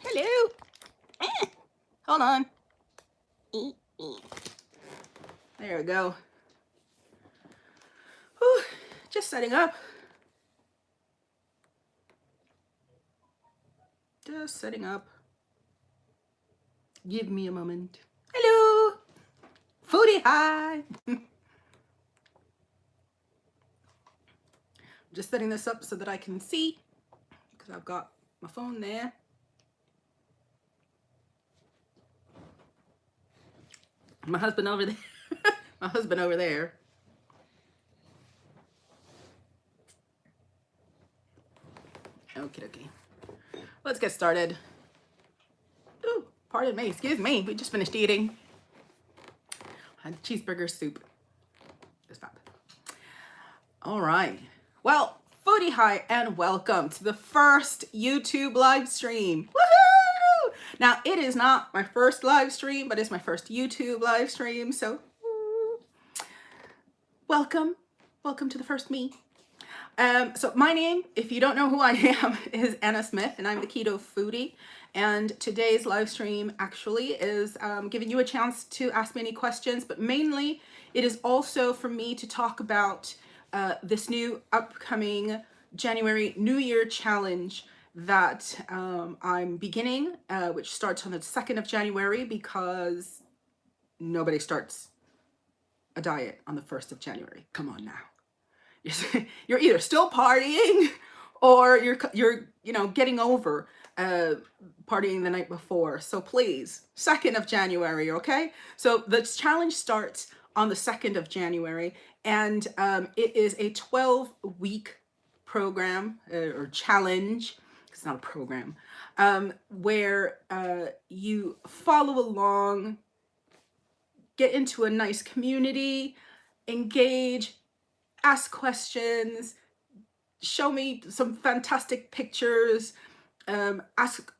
Hello. Hold on. There we go. Whew, just setting up. Just setting up. Give me a moment. Hello. Foodie, hi. Just setting this up so that I can see, because I've got my phone there. My husband over there. My husband over there. Okay. Let's get started. Ooh, pardon me, excuse me. We just finished eating. Had cheeseburger soup. It's fab. All right. Well, foodie hi and welcome to the first YouTube live stream. Woohoo! Now, it is not my first live stream, but it's my first YouTube live stream. So, welcome to the first me. So my name, if you don't know who I am, is Anna Smith, and I'm the Keto Foodie. And today's live stream actually is giving you a chance to ask me any questions, but mainly it is also for me to talk about this new upcoming January New Year challenge that I'm beginning, which starts on the 2nd of January, because nobody starts a diet on the 1st of January. Come on now. You're either still partying or you're getting over partying the night before. So please, 2nd of January, okay? So the challenge starts on the 2nd of January, and it is a 12-week program or challenge. It's not a program, where you follow along, get into a nice community, engage, ask questions, show me some fantastic pictures, ask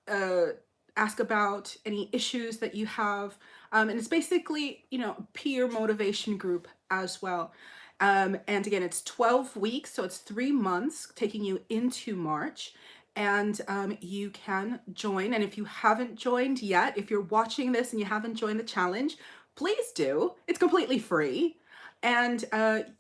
about any issues that you have, and it's basically a peer motivation group as well. And again, it's 12 weeks, so it's 3 months, taking you into March. And you can join. And if you haven't joined yet, if you're watching this and you haven't joined the challenge, please do. It's completely free. And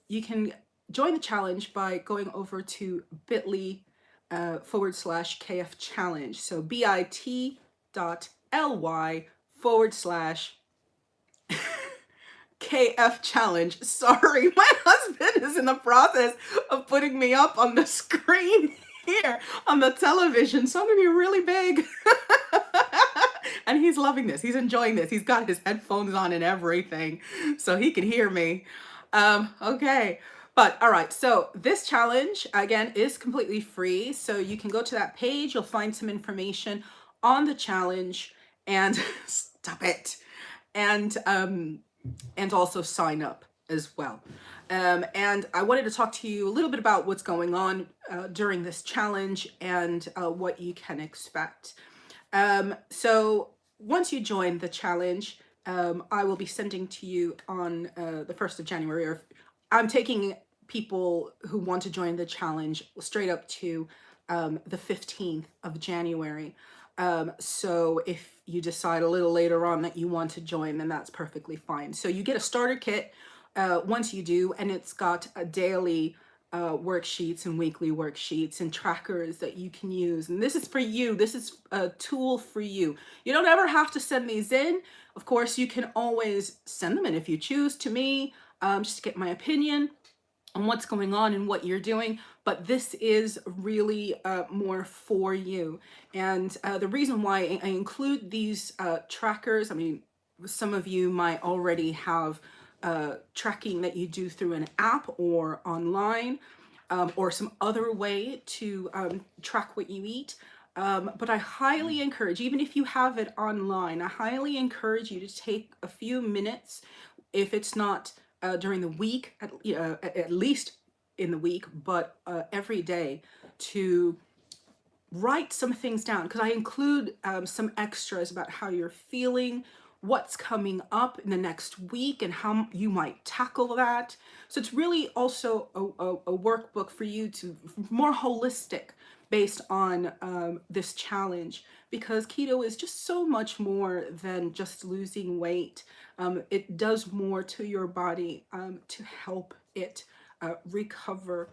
you can join the challenge by going over to bit.ly/KF challenge. So bit.ly/KF challenge. Sorry, my husband is in the process of putting me up on the screen here on the television, so I'm gonna be really big. And he's loving this. He's enjoying this. He's got his headphones on and everything, so he can hear me. Okay. But all right, so this challenge, again, is completely free. So you can go to that page. You'll find some information on the challenge, and stop it. And also sign up as well. And I wanted to talk to you a little bit about what's going on during this challenge and what you can expect. So once you join the challenge, I will be sending to you on the 1st of January, or I'm taking people who want to join the challenge straight up to the 15th of January. So if you decide a little later on that you want to join, then that's perfectly fine. So you get a starter kit once you do, and it's got a daily worksheets and weekly worksheets and trackers that you can use. And this is for you. This is a tool for you. You don't ever have to send these in. Of course, you can always send them in if you choose to me, just to get my opinion on what's going on and what you're doing. But this is really more for you. And the reason why I include these trackers, I mean, some of you might already have tracking that you do through an app or online, or some other way to track what you eat. But I highly encourage, even if you have it online, I highly encourage you to take a few minutes, if it's not during the week, at least in the week, but every day, to write some things down, because I include some extras about how you're feeling, what's coming up in the next week, and how you might tackle that. So it's really also a workbook for you to more holistic based on this challenge, because keto is just so much more than just losing weight. It does more to your body to help it recover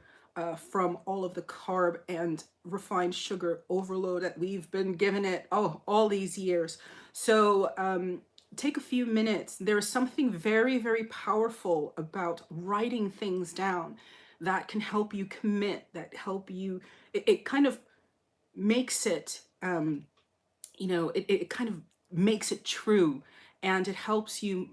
from all of the carb and refined sugar overload that we've been giving it all these years. So take a few minutes. There's something very, very powerful about writing things down that can help you commit, that help you, it kind of makes it, it kind of makes it true, and it helps you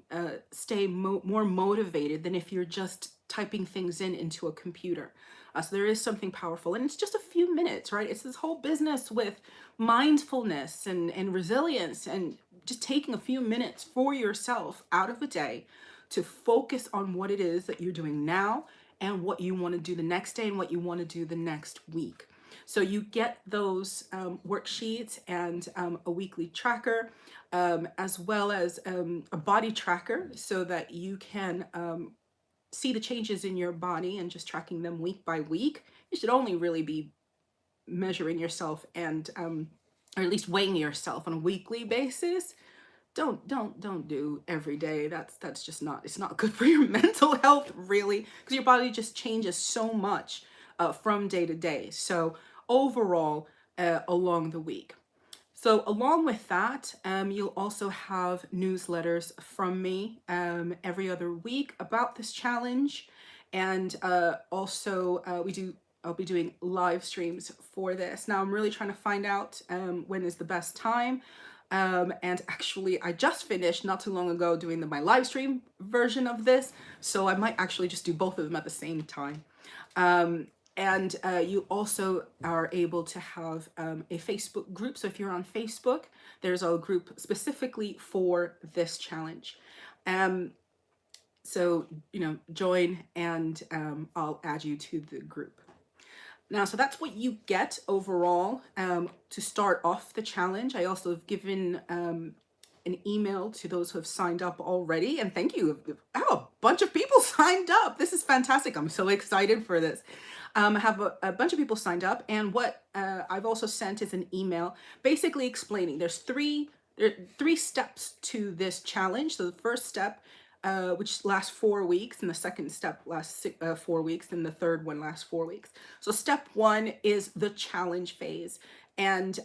stay more motivated than if you're just typing things into a computer. So there is something powerful, and it's just a few minutes, right? It's this whole business with mindfulness and resilience, and just taking a few minutes for yourself out of a day to focus on what it is that you're doing now and what you want to do the next day and what you want to do the next week. So you get those worksheets and a weekly tracker, as well as a body tracker, so that you can see the changes in your body and just tracking them week by week. You should only really be measuring yourself and or at least weighing yourself on a weekly basis. Don't do every day. That's just not, it's not good for your mental health, really, because your body just changes so much from day to day. So overall, along the week. So along with that, you'll also have newsletters from me every other week about this challenge. And also I'll be doing live streams for this. Now I'm really trying to find out when is the best time. And actually I just finished not too long ago doing my live stream version of this. So I might actually just do both of them at the same time. And you also are able to have a Facebook group. So if you're on Facebook, there's a group specifically for this challenge. So, join, and I'll add you to the group. Now, so that's what you get overall to start off the challenge. I also have given an email to those who have signed up already, and thank you. A bunch of people signed up. This is fantastic. I'm so excited for this. I have a bunch of people signed up, and what I've also sent is an email basically explaining there are three steps to this challenge. So the first step, which lasts 4 weeks, and the second step lasts 4 weeks, and the third one lasts 4 weeks. So step 1 is the challenge phase, and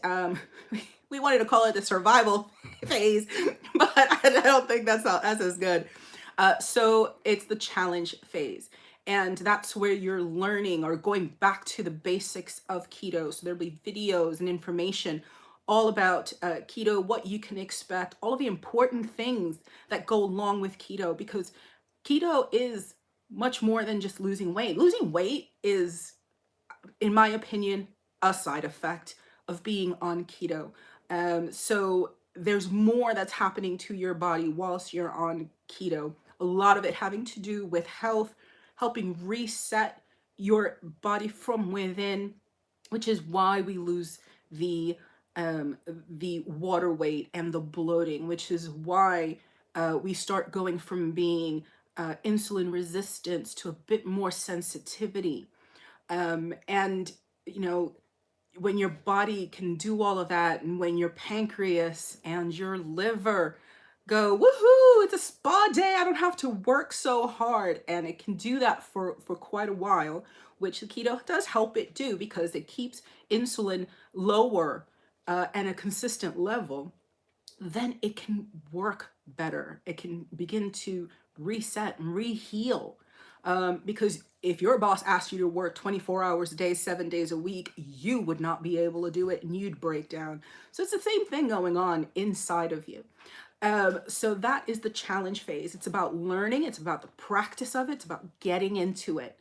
we wanted to call it the survival phase, but I don't think that's as good. So it's the challenge phase. And that's where you're learning or going back to the basics of keto. So there'll be videos and information all about keto, what you can expect, all of the important things that go along with keto, because keto is much more than just losing weight. Losing weight is, in my opinion, a side effect of being on keto. So there's more that's happening to your body whilst you're on keto. A lot of it having to do with health, helping reset your body from within, which is why we lose the water weight and the bloating, which is why we start going from being insulin resistance to a bit more sensitivity. And when your body can do all of that, and when your pancreas and your liver go, woohoo, it's a spa day, I don't have to work so hard, and it can do that for quite a while, which the keto does help it do, because it keeps insulin lower and a consistent level, then it can work better. It can begin to reset and re-heal. Because if your boss asked you to work 24 hours a day, 7 days a week, you would not be able to do it, and you'd break down. So it's the same thing going on inside of you. So that is the challenge phase. It's about learning. It's about the practice of it. It's about getting into it.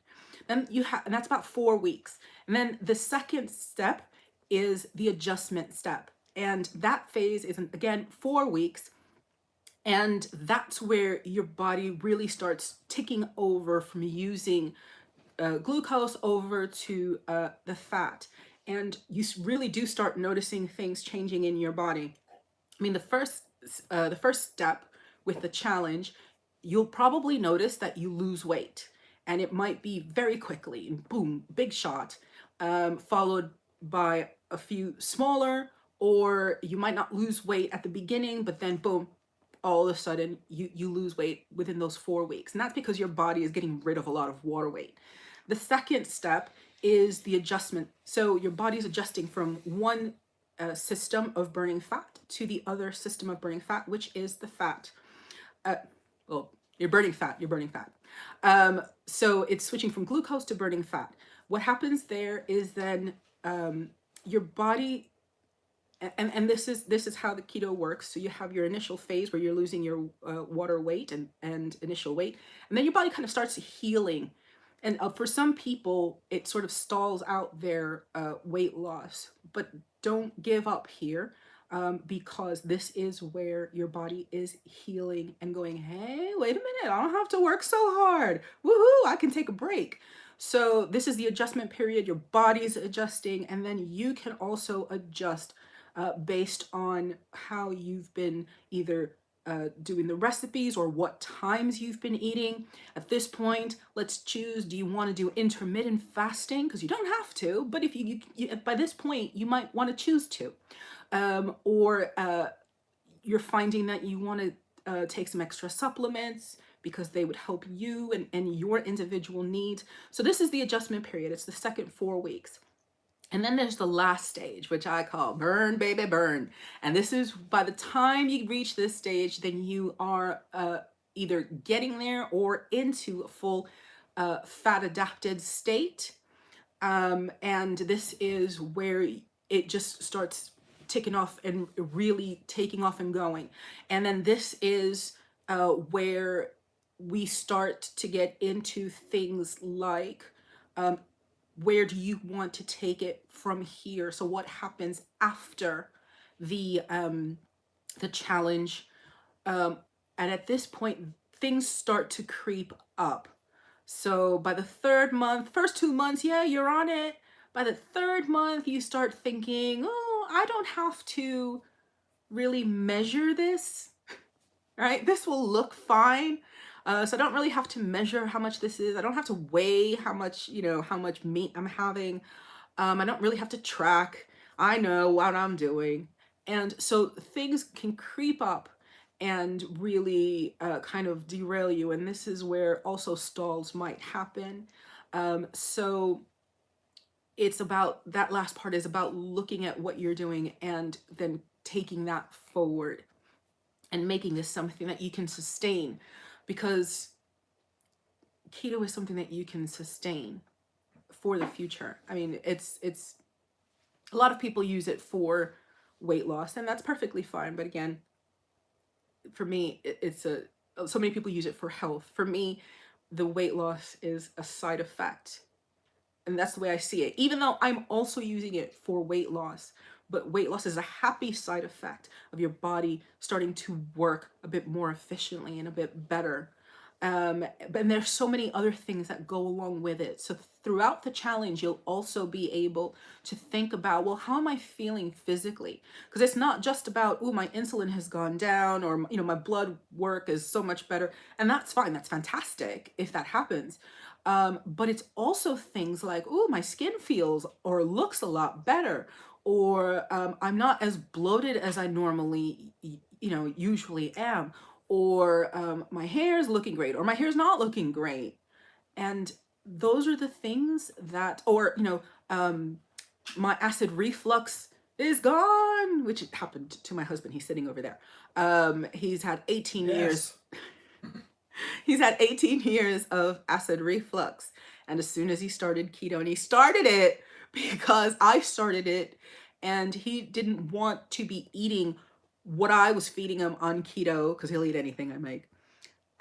Then and that's about 4 weeks. And then the second step is the adjustment step. And that phase is, again, 4 weeks. And that's where your body really starts ticking over from using glucose over to the fat. And you really do start noticing things changing in your body. I mean, the first step with the challenge, you'll probably notice that you lose weight. And it might be very quickly, and boom, big shot, followed by a few smaller or you might not lose weight at the beginning, but then boom, all of a sudden you lose weight within those 4 weeks. And that's because your body is getting rid of a lot of water weight. The second step is the adjustment. So your body's adjusting from one system of burning fat to the other system of burning fat, which is the fat. Well, you're burning fat. So it's switching from glucose to burning fat. What happens there is then your body, and this is how the keto works. So you have your initial phase where you're losing your water weight and initial weight, and then your body kind of starts healing. And for some people, it sort of stalls out their weight loss, but don't give up here. Because this is where your body is healing and going, hey, wait a minute, I don't have to work so hard. Woohoo, I can take a break. So this is the adjustment period. Your body's adjusting, and then you can also adjust based on how you've been either doing the recipes or what times you've been eating. At this point, let's choose, do you want to do intermittent fasting? Because you don't have to, but if you by this point, you might want to choose to. Or you're finding that you want to take some extra supplements because they would help you and your individual needs. So this is the adjustment period. It's the second 4 weeks. And then there's the last stage, which I call burn, baby, burn. And this is, by the time you reach this stage, then you are either getting there or into a full fat adapted state. And this is where it just starts ticking off and really taking off and going. And then this is where we start to get into things like, where do you want to take it from here? So what happens after the challenge? And at this point, things start to creep up. So by the third month, first 2 months, yeah, you're on it. By the third month, you start thinking, oh, I don't have to really measure this, right? This will look fine. So I don't really have to measure how much this is. I don't have to weigh how much, how much meat I'm having. I don't really have to track. I know what I'm doing. And so things can creep up and really kind of derail you. And this is where also stalls might happen. So it's about, that last part is about looking at what you're doing and then taking that forward and making this something that you can sustain, because keto is something that you can sustain for the future. I mean, it's a lot of people use it for weight loss, and that's perfectly fine. But again, for me, so many people use it for health. For me, the weight loss is a side effect. And that's the way I see it, even though I'm also using it for weight loss. But weight loss is a happy side effect of your body starting to work a bit more efficiently and a bit better. But there's so many other things that go along with it. So throughout the challenge, you'll also be able to think about, well, how am I feeling physically? Because it's not just about, oh, my insulin has gone down, or, my blood work is so much better. And that's fine. That's fantastic if that happens. But it's also things like, oh, my skin feels or looks a lot better, or I'm not as bloated as I normally, usually am, or my hair is looking great, or my hair is not looking great. And those are the things that, or, my acid reflux is gone, which happened to my husband. He's sitting over there. He's had 18 years. He's had 18 years of acid reflux. And as soon as he started keto, and he started it because I started it, and he didn't want to be eating what I was feeding him on keto, because he'll eat anything I make,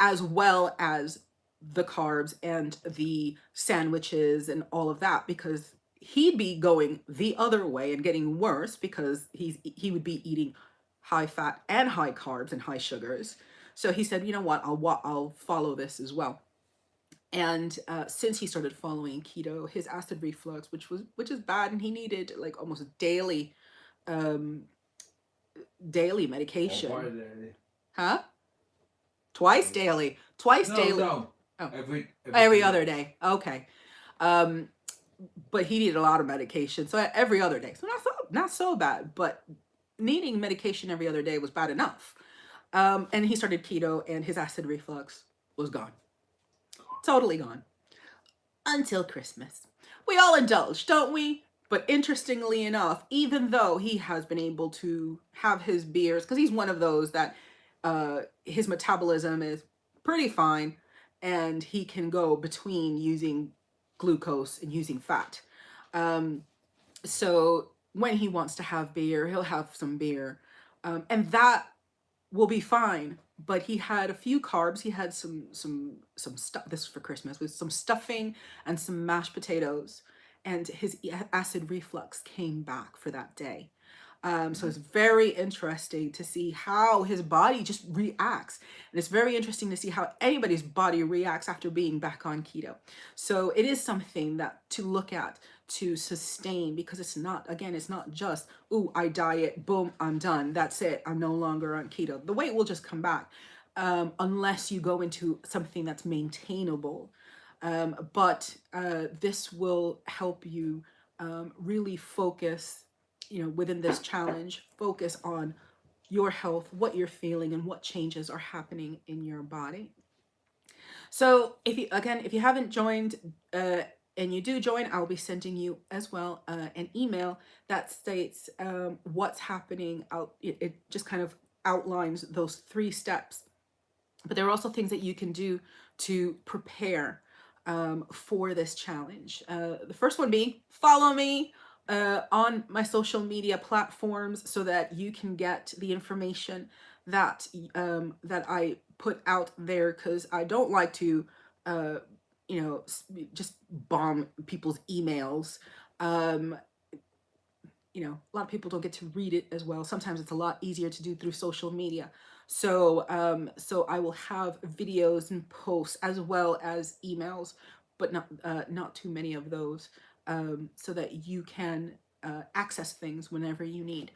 as well as the carbs and the sandwiches and all of that, because he'd be going the other way and getting worse, because he would be eating high fat and high carbs and high sugars. So he said, you know what, I'll follow this as well. And since he started following keto, his acid reflux, which is bad, and he needed like almost daily medication. Daily. Huh? Twice daily. Twice daily. No. Oh. Every other day. Okay. But he needed a lot of medication, so every other day. So not so bad, but needing medication every other day was bad enough. And he started keto, and his acid reflux was gone. Totally gone. Until Christmas. We all indulge, don't we? But interestingly enough, even though he has been able to have his beers, because he's one of those that his metabolism is pretty fine, and he can go between using glucose and using fat. So when he wants to have beer, he'll have some beer. And that will be fine. But he had a few carbs. He had some stuff. This was for Christmas, with some stuffing and some mashed potatoes, and his acid reflux came back for that day. So it's very interesting to see how his body just reacts. And it's very interesting to see how anybody's body reacts after being back on keto. So it is something that to look at, to sustain, because it's not, again, it's not just, ooh, I diet, boom, I'm done. That's it. I'm no longer on keto. The weight will just come back unless you go into something that's maintainable. But this will help you really focus, within this challenge, focus on your health, what you're feeling, and what changes are happening in your body. So if you haven't joined, and you do join, I'll be sending you as well an email that states what's happening out. It just kind of outlines those 3 steps. But there are also things that you can do to prepare for this challenge. The first one being, follow me on my social media platforms so that you can get the information that that I put out there, because I don't like to just bomb people's emails. A lot of people don't get to read it as well. Sometimes it's a lot easier to do through social media. So I will have videos and posts as well as emails, but not too many of those, so that you can access things whenever you need.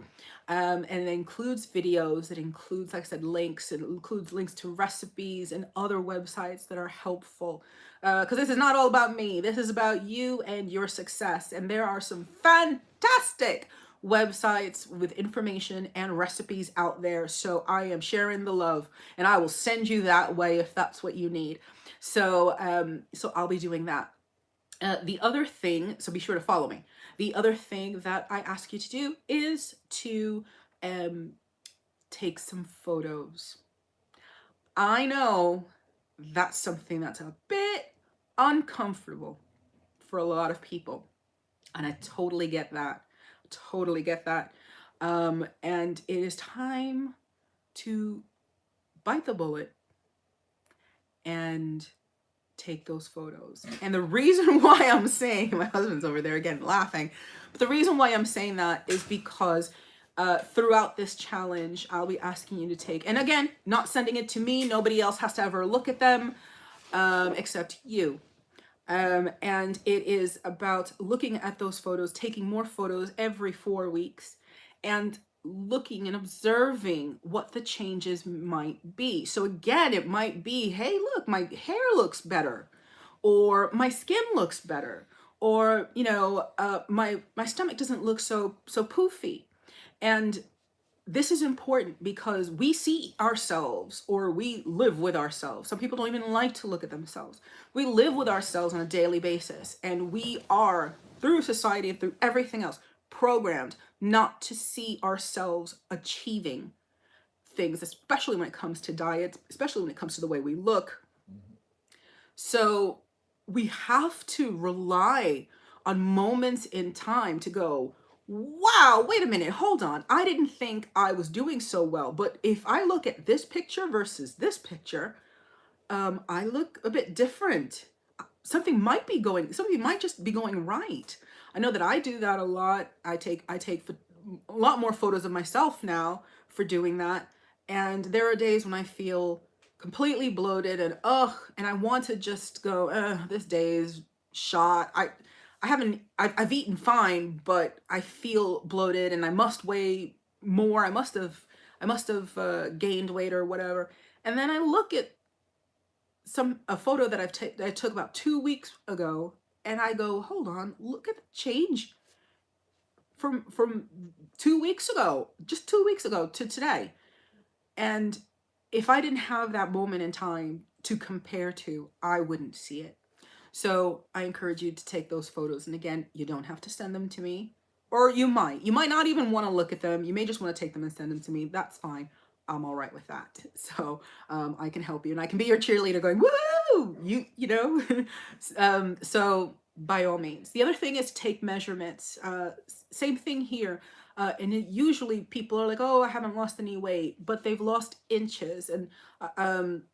And it includes videos, it includes, like I said, links, it includes links to recipes and other websites that are helpful. Because this is not all about me, this is about you and your success. And there are some fantastic websites with information and recipes out there. So I am sharing the love, and I will send you that way if that's what you need. So I'll be doing that. The other thing, so be sure to follow me. The other thing that I ask you to do is to take some photos. I know that's something that's a bit uncomfortable for a lot of people, and I totally get that. Totally get that. And it is time to bite the bullet and take those photos. And the reason why I'm saying, my husband's over there again laughing, but the reason why I'm saying that is because throughout this challenge, I'll be asking you to take, and again, not sending it to me, nobody else has to ever look at them except you. And it is about looking at those photos, taking more photos every 4 weeks, and looking and observing what the changes might be. So again, it might be, hey, look, my hair looks better, or my skin looks better, or my stomach doesn't look so poofy. And this is important because we see ourselves, or we live with ourselves. Some people don't even like to look at themselves. We live with ourselves on a daily basis, and we are, through society and through everything else, programmed not to see ourselves achieving things, especially when it comes to diets, especially when it comes to the way we look. So we have to rely on moments in time to go, wow, wait a minute, hold on. I didn't think I was doing so well, but if I look at this picture versus this picture, I look a bit different. Something might just be going right. I know that I do that a lot. I take a lot more photos of myself now for doing that. And there are days when I feel completely bloated and I want to just go, this day is shot. I've eaten fine, but I feel bloated and I must weigh more. I must have gained weight or whatever. And then I look at a photo that I took about 2 weeks ago, and I go, hold on, look at the change from 2 weeks ago, just 2 weeks ago to today. And if I didn't have that moment in time to compare to, I wouldn't see it. So I encourage you to take those photos. And again, you don't have to send them to me, or you might not even want to look at them. You may just want to take them and send them to me. That's fine. I'm all right with that. So I can help you, and I can be your cheerleader going, woo, you know. So by all means. The other thing is take measurements. Same thing here. And usually people are like, oh, I haven't lost any weight, but they've lost inches. And I'm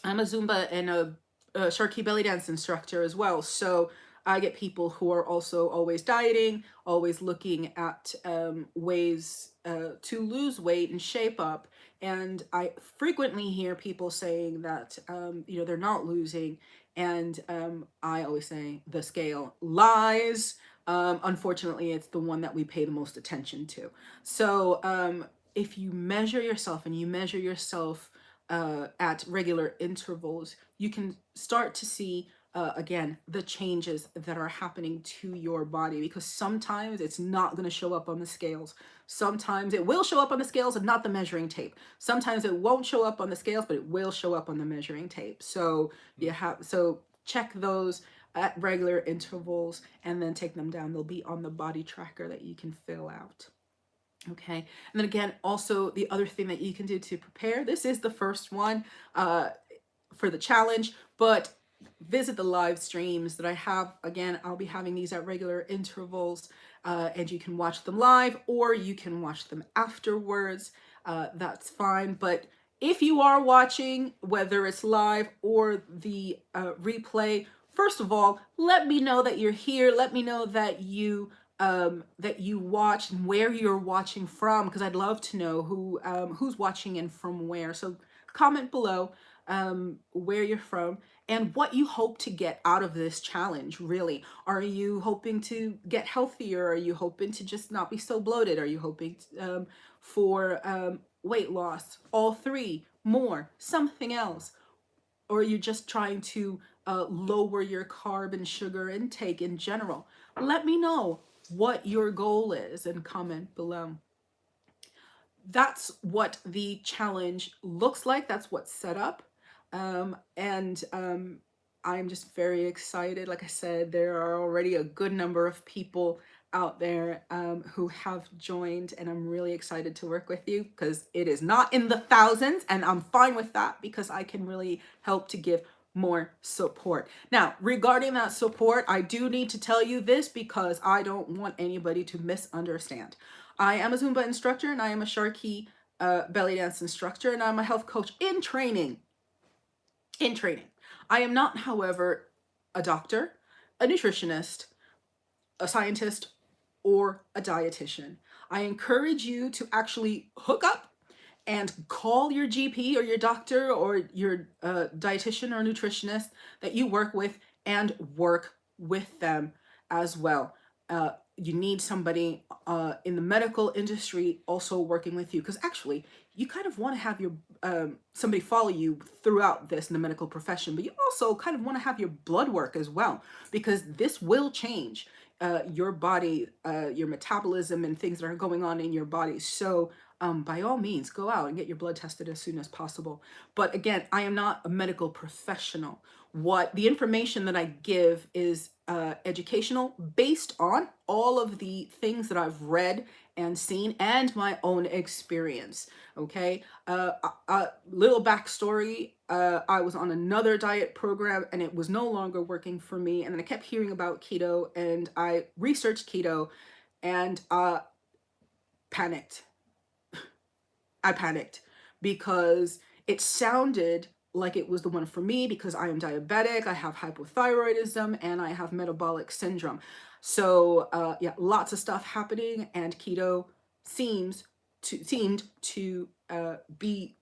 a Zumba and a Sharky belly dance instructor as well. So I get people who are also always dieting, always looking at ways to lose weight and shape up. And I frequently hear people saying that, they're not losing. And I always say the scale lies. Unfortunately, it's the one that we pay the most attention to. So if you measure yourself and you measure yourself at regular intervals, you can start to see again the changes that are happening to your body, because sometimes it's not going to show up on the scales. Sometimes it will show up on the scales and not the measuring tape. Sometimes it won't show up on the scales, but it will show up on the measuring tape. So check those at regular intervals and then take them down. They'll be on the body tracker that you can fill out. Okay, and then again, also the other thing that you can do to prepare, this is the first one for the challenge, but visit the live streams that I have. Again, I'll be having these at regular intervals, and you can watch them live or you can watch them afterwards. That's fine. But if you are watching, whether it's live or the replay, first of all, let me know that you're here. Let me know that you watched and where you're watching from, because I'd love to know who's watching and from where. So comment below where you're from and what you hope to get out of this challenge. Really, are you hoping to get healthier? Are you hoping to just not be so bloated? Are you hoping for weight loss? All three, more, something else? Or are you just trying to lower your carb and sugar intake in general? Let me know what your goal is and comment below. That's what the challenge looks like. That's what's set up. I'm just very excited. Like I said, there are already a good number of people out there who have joined, and I'm really excited to work with you, because it is not in the thousands, and I'm fine with that because I can really help to give more support. Now, regarding that support, I do need to tell you this because I don't want anybody to misunderstand. I am a Zumba instructor and I am a Sharky belly dance instructor, and I'm a health coach in training. I am not, however, a doctor, a nutritionist, a scientist, or a dietitian. I encourage you to actually hook up and call your GP or your doctor or your dietitian or nutritionist that you work with and work with them as well. You need somebody in the medical industry also working with you, because actually you kind of want to have your somebody follow you throughout this in the medical profession, but you also kind of want to have your blood work as well, because this will change your body, your metabolism, and things that are going on in your body. So by all means, go out and get your blood tested as soon as possible. But again, I am not a medical professional. What the information that I give is educational, based on all of the things that I've read and seen and my own experience. Okay, little backstory. I was on another diet program and it was no longer working for me. And then I kept hearing about keto and I researched keto and panicked. I panicked because it sounded like it was the one for me, because I am diabetic, I have hypothyroidism, and I have metabolic syndrome. So yeah, lots of stuff happening, and keto seemed to be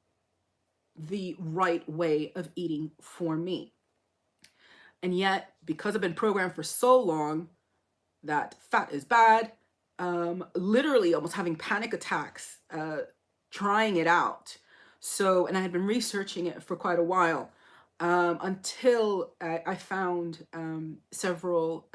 the right way of eating for me. And yet, because I've been programmed for so long that fat is bad, literally almost having panic attacks, trying it out. So, and I had been researching it for quite a while, until I found several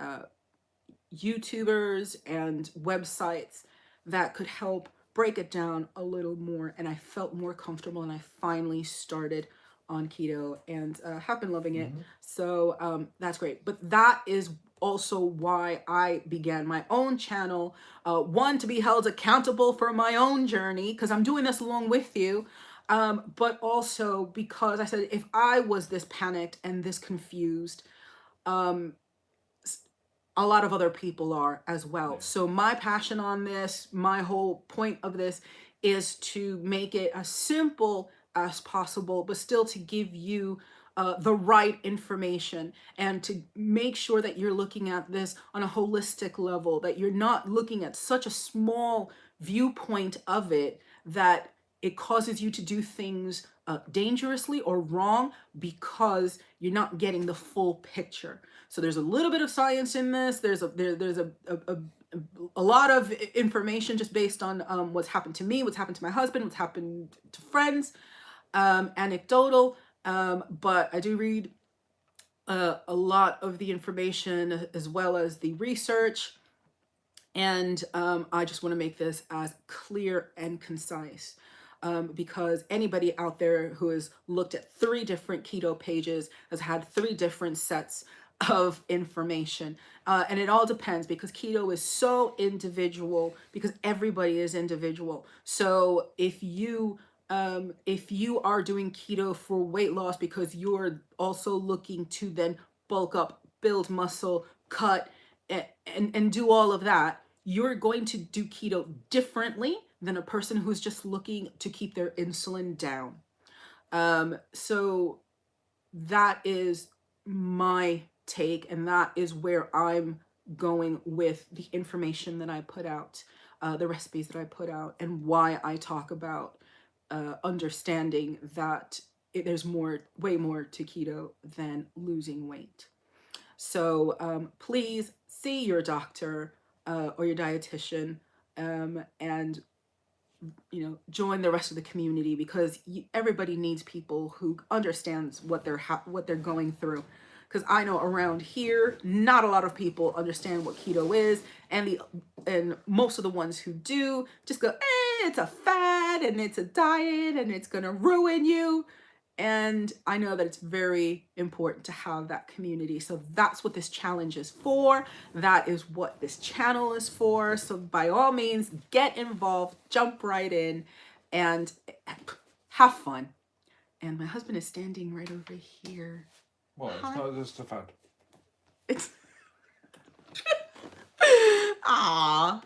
YouTubers and websites that could help break it down a little more, and I felt more comfortable, and I finally started on keto and have been loving it. So that's great. But that is also why I began my own channel. One, to be held accountable for my own journey, because I'm doing this along with you. But also because I said, if I was this panicked and this confused, a lot of other people are as well. Yeah. So my passion on this, my whole point of this is to make it as simple as possible, but still to give you the right information, and to make sure that you're looking at this on a holistic level, that you're not looking at such a small viewpoint of it that it causes you to do things dangerously or wrong, because you're not getting the full picture. So there's a little bit of science in this. There's a lot of information just based on what's happened to me, what's happened to my husband, what's happened to friends, anecdotal. But I do read a lot of the information as well as the research. And I just want to make this as clear and concise. Because anybody out there who has looked at 3 different keto pages has had 3 different sets of information. And it all depends, because keto is so individual, because everybody is individual. So if you are doing keto for weight loss because you're also looking to then bulk up, build muscle, cut, and do all of that, you're going to do keto differently than a person who's just looking to keep their insulin down. So that is my take, and that is where I'm going with the information that I put out, the recipes that I put out, and why I talk about understanding that there's way more to keto than losing weight. So please see your doctor or your dietitian, and join the rest of the community, because everybody needs people who understands what they're going through. Because I know around here, not a lot of people understand what keto is, and most of the ones who do just go, it's a fad and it's a diet and it's gonna ruin you. And I know that it's very important to have that community. So that's what this challenge is for. That is what this channel is for. So by all means, get involved, jump right in, and have fun. And my husband is standing right over here. Well, it's not just a fad. It's ah,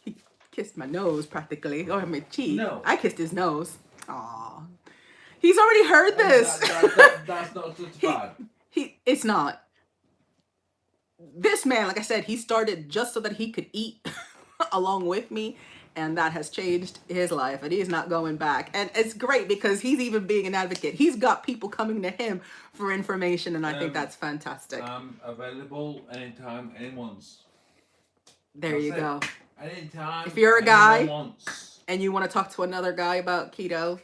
he kissed my nose practically, or my cheek. No, I kissed his nose. Aw. He's already heard this. That's not just bad. It's not. This man, like I said, he started just so that he could eat along with me, and that has changed his life, and he's not going back. And it's great because he's even being an advocate. He's got people coming to him for information, and I think that's fantastic. I'm available anytime, anyone's. There you go. Anytime. If you're a guy and you want to talk to another guy about keto,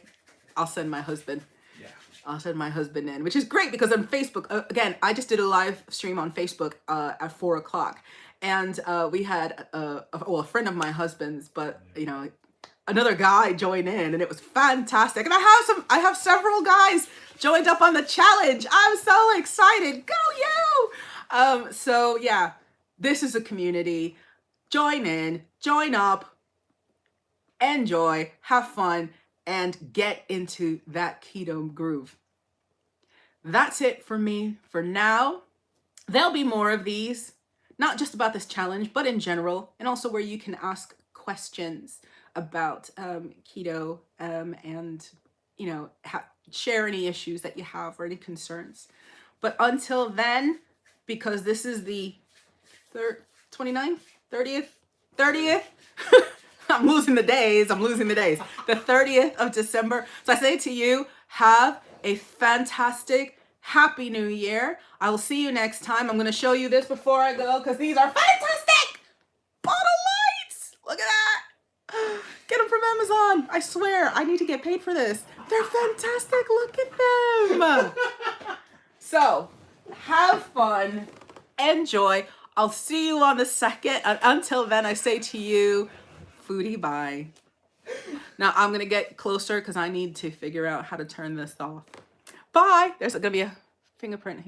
I'll send my husband. Yeah. I'll send my husband in, which is great because on Facebook, again, I just did a live stream on Facebook at 4 o'clock. And we had a friend of my husband's, but another guy join in, and it was fantastic. And I have several guys joined up on the challenge. I'm so excited. Go you! So yeah, this is a community. Join in, join up, enjoy, have fun, and get into that keto groove. That's it for me for now. There'll be more of these, not just about this challenge, but in general, and also where you can ask questions about keto and share any issues that you have or any concerns. But until then, because this is the 29th, 30th. I'm losing the days. The 30th of December. So I say to you, have a fantastic, happy new year. I will see you next time. I'm going to show you this before I go because these are fantastic bottle lights. Look at that. Get them from Amazon. I swear, I need to get paid for this. They're fantastic. Look at them. So have fun. Enjoy. I'll see you on the 2nd. And until then, I say to you, foodie bye. Now I'm going to get closer because I need to figure out how to turn this off. Bye. There's going to be a fingerprint here.